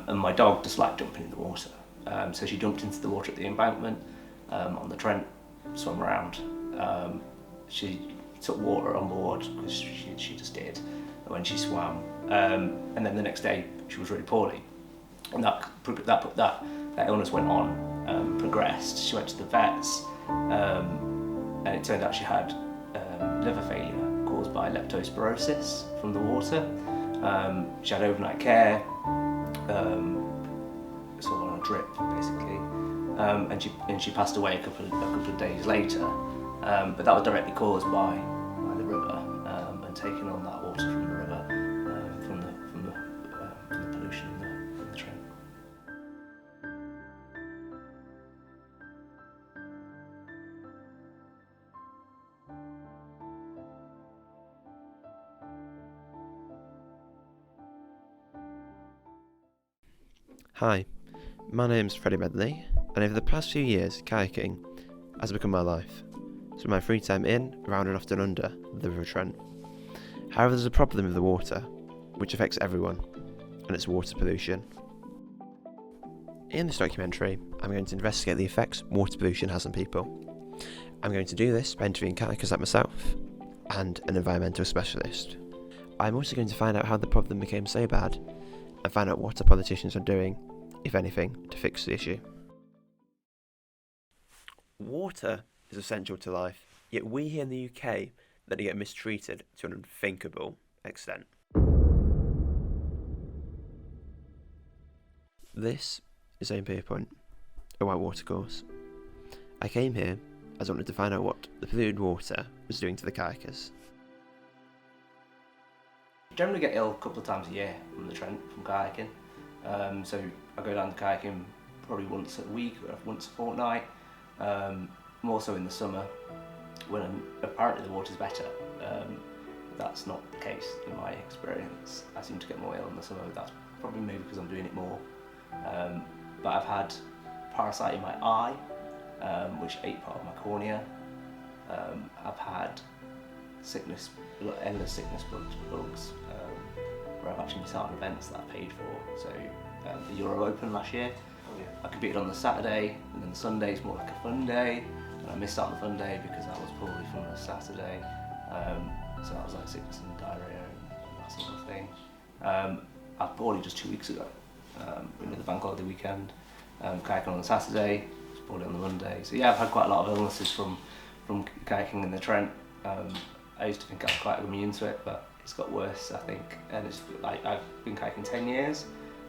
and my dog disliked jumping in the water. So she jumped into the water at the embankment on the Trent, swam around. She took water on board because she just did when she swam. And then the next day she was really poorly, and that illness went on, progressed. She went to the vets, and it turned out she had liver failure caused by leptospirosis from the water. She had overnight care, sort of on a drip basically, and she passed away a couple of days later. But that was directly caused by the river, and taking on that water from the river, from the pollution in the Trent. Hi, my name's Freddie Medley, and over the past few years, kayaking has become my life. So my free time in, around and often under the River Trent. However, there's a problem with the water, which affects everyone, and it's water pollution. In this documentary, I'm going to investigate the effects water pollution has on people. I'm going to do this by interviewing kayakers like myself, and an environmental specialist. I'm also going to find out how the problem became so bad, and find out what our politicians are doing, if anything, to fix the issue. Water is essential to life, yet we here in the UK let it get mistreated to an unthinkable extent. This is Aim Point, a white water course. I came here as I wanted to find out what the polluted water was doing to the kayakers. I generally get ill a couple of times a year from the Trent, from kayaking. So I go down to kayaking probably once a week or once a fortnight. More so in the summer, when apparently the water's better. That's not the case in my experience. I seem to get more ill in the summer. That's probably maybe because I'm doing it more. But I've had parasite in my eye, which ate part of my cornea. I've had sickness, endless sickness bugs, where I've actually missed out on events that I paid for. So the Euro Open last year, I competed on the Saturday, and then the Sunday's more like a fun day, and I missed out on the fun day because I was poorly from the Saturday. So that was like sickness and diarrhea and that sort of thing. I poorly just 2 weeks ago, into the bank holiday weekend, kayaking on the Saturday, was poorly on the Monday. So yeah, I've had quite a lot of illnesses from kayaking in the Trent. I used to think I was quite immune to it, but it's got worse, I think. And it's like I've been kayaking 10 years,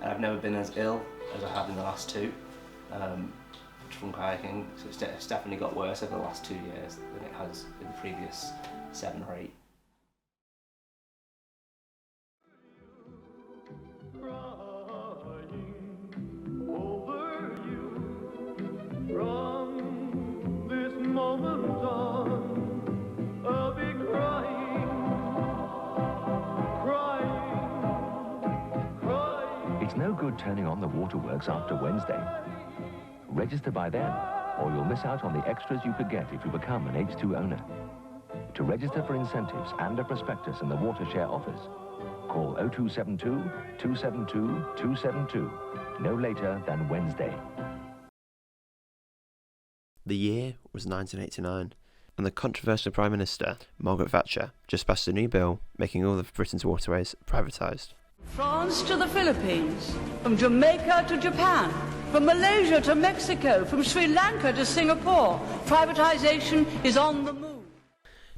and I've never been as ill as I have in the last 2 from kayaking. So it's definitely got worse over the last 2 years than it has in the previous 7 or 8. It's no good turning on the waterworks after Wednesday. Register by then, or you'll miss out on the extras you could get if you become an H2 owner. To register for incentives and a prospectus in the Watershare office, call 0272 272 272, no later than Wednesday. The year was 1989, and the controversial Prime Minister, Margaret Thatcher, just passed a new bill making all of Britain's waterways privatised. France to the Philippines, from Jamaica to Japan, from Malaysia to Mexico, from Sri Lanka to Singapore, privatisation is on the move.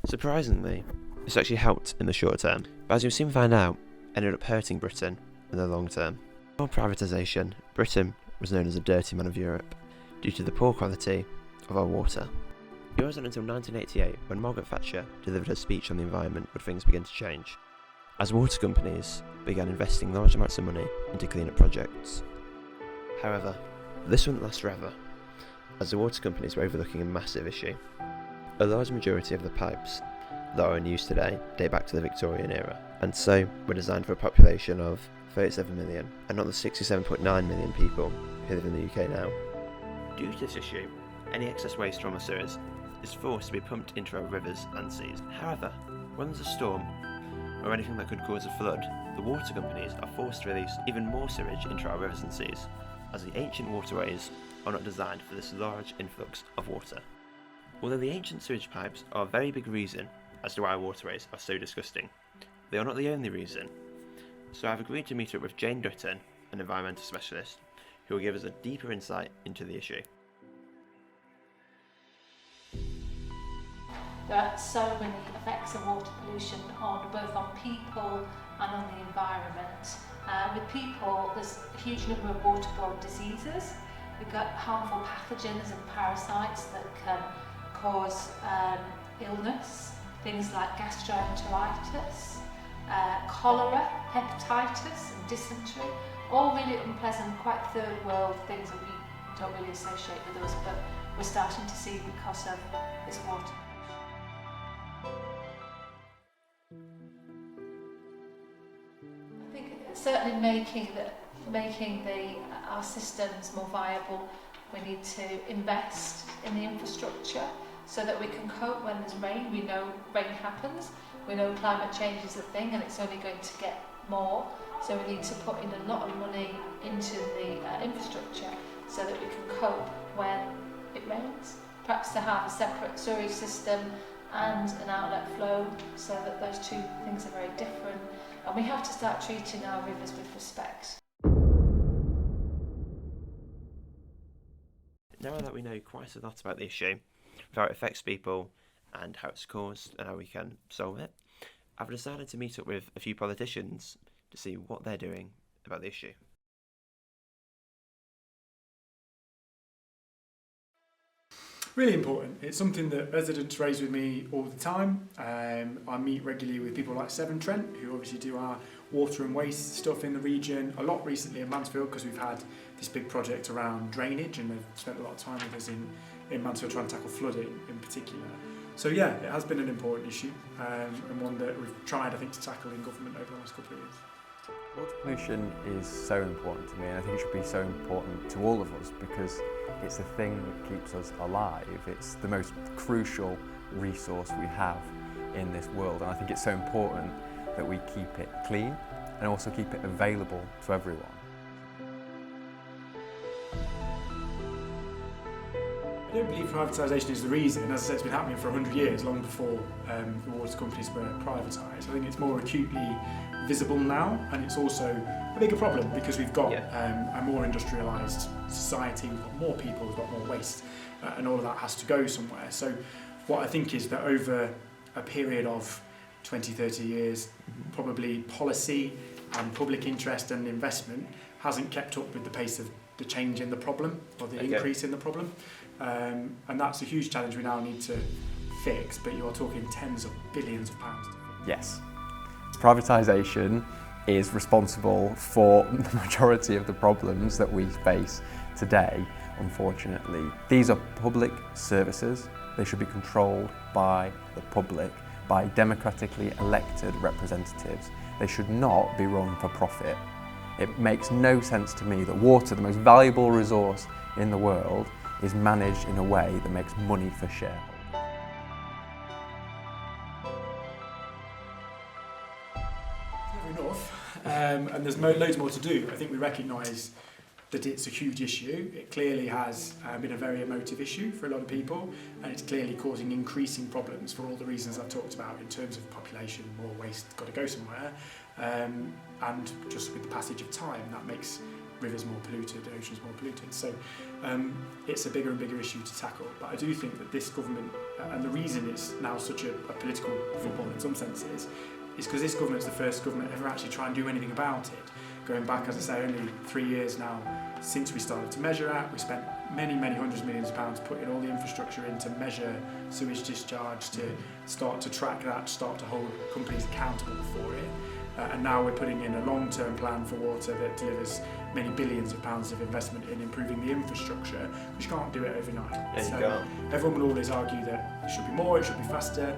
Surprisingly, this actually helped in the short term, but as you'll soon find out, ended up hurting Britain in the long term. Before privatisation, Britain was known as the dirty man of Europe, due to the poor quality of our water. It wasn't until 1988 when Margaret Thatcher delivered her speech on the environment would things begin to change, as water companies began investing large amounts of money into clean-up projects. However, this wouldn't last forever, as the water companies were overlooking a massive issue. A large majority of the pipes that are in use today date back to the Victorian era, and so were designed for a population of 37 million, and not the 67.9 million people who live in the UK now. Due to this issue, any excess waste from our sewers is forced to be pumped into our rivers and seas. However, when there's a storm, or anything that could cause a flood, the water companies are forced to release even more sewage into our rivers and seas, as the ancient waterways are not designed for this large influx of water. Although the ancient sewage pipes are a very big reason as to why our waterways are so disgusting, they are not the only reason. So I've agreed to meet up with Jane Dutton, an environmental specialist, who will give us a deeper insight into the issue. There are so many effects of water pollution both on people and on the environment. With people, there's a huge number of waterborne diseases. We've got harmful pathogens and parasites that can cause illness, things like gastroenteritis, cholera, hepatitis and dysentery, all really unpleasant, quite third world things that we don't really associate with us, but we're starting to see because of this water. I think certainly making our systems more viable, we need to invest in the infrastructure so that we can cope when there's rain. We know rain happens, we know climate change is a thing and it's only going to get more, so we need to put in a lot of money into the infrastructure so that we can cope when it rains. Perhaps to have a separate sewage system and an outlet flow so that those two things are very different, and we have to start treating our rivers with respect. Now that we know quite a lot about the issue, how it affects people and how it's caused and how we can solve it, I've decided to meet up with a few politicians to see what they're doing about the issue. Really important. It's something that residents raise with me all the time. I meet regularly with people like Severn Trent, who obviously do our water and waste stuff in the region, a lot recently in Mansfield because we've had this big project around drainage and they've spent a lot of time with us in Mansfield trying to tackle flooding in particular. So yeah, it has been an important issue and one that we've tried, I think, to tackle in government over the last couple of years. Water pollution is so important to me, and I think it should be so important to all of us because it's the thing that keeps us alive. It's the most crucial resource we have in this world, and I think it's so important that we keep it clean and also keep it available to everyone. I don't believe privatisation is the reason. As I said, it's been happening for 100 years, long before the water companies were privatised. I think it's more acutely visible now, and it's also a bigger problem because we've got a more industrialised society, we've got more people, we've got more waste, and all of that has to go somewhere. So what I think is that over a period of 20, 30 years, probably policy and public interest and investment hasn't kept up with the pace of the change in the problem or the increase in the problem. And that's a huge challenge we now need to fix, but you're talking tens of billions of pounds to fix. Yes. Privatisation is responsible for the majority of the problems that we face today, unfortunately. These are public services. They should be controlled by the public, by democratically elected representatives. They should not be run for profit. It makes no sense to me that water, the most valuable resource in the world, is managed in a way that makes money for shareholders. Never enough, and there's loads more to do. I think we recognise that it's a huge issue. It clearly has been a very emotive issue for a lot of people, and it's clearly causing increasing problems for all the reasons I've talked about in terms of population, more waste, got to go somewhere, and just with the passage of time that makes rivers more polluted, oceans more polluted. So it's a bigger and bigger issue to tackle. But I do think that this government, and the reason it's now such a political football in some senses, is because this government's the first government ever actually try and do anything about it. Going back, as I say, only 3 years now since we started to measure it. We spent many hundreds of millions of pounds putting all the infrastructure in to measure sewage discharge, to start to track that, start to hold companies accountable for it. And now we're putting in a long-term plan for water that delivers many billions of pounds of investment in improving the infrastructure, which you can't do it overnight. Everyone will always argue that it should be more, it should be faster.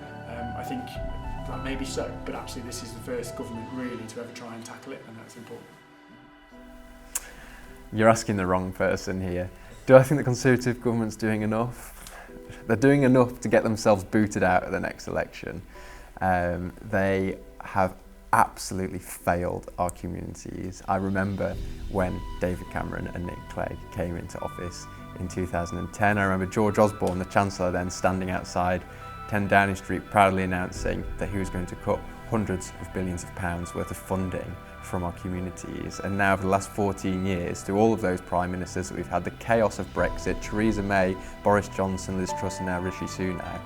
I think that may be so, but actually this is the first government really to ever try and tackle it, and that's important. You're asking the wrong person here. Do I think the Conservative government's doing enough? They're doing enough to get themselves booted out at the next election. They have absolutely failed our communities. I remember when David Cameron and Nick Clegg came into office in 2010. I remember George Osborne, the Chancellor, then standing outside 10 Downing Street proudly announcing that he was going to cut hundreds of billions of pounds worth of funding from our communities. And now, over the last 14 years, through all of those prime ministers that we've had, the chaos of Brexit, Theresa May, Boris Johnson, Liz Truss and now Rishi Sunak,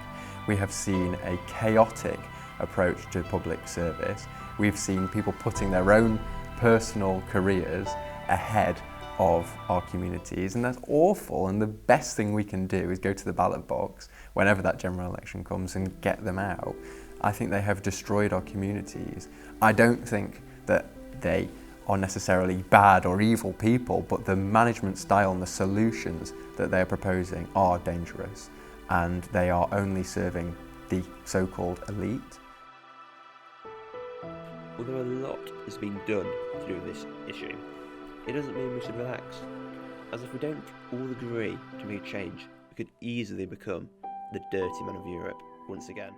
we have seen a chaotic approach to public service. We've seen people putting their own personal careers ahead of our communities, and that's awful. And the best thing we can do is go to the ballot box whenever that general election comes and get them out. I think they have destroyed our communities. I don't think that they are necessarily bad or evil people, but the management style and the solutions that they are proposing are dangerous, and they are only serving the so-called elite. Although a lot is being done to do with this issue, it doesn't mean we should relax, as if we don't all agree to make a change, we could easily become the dirty man of Europe once again.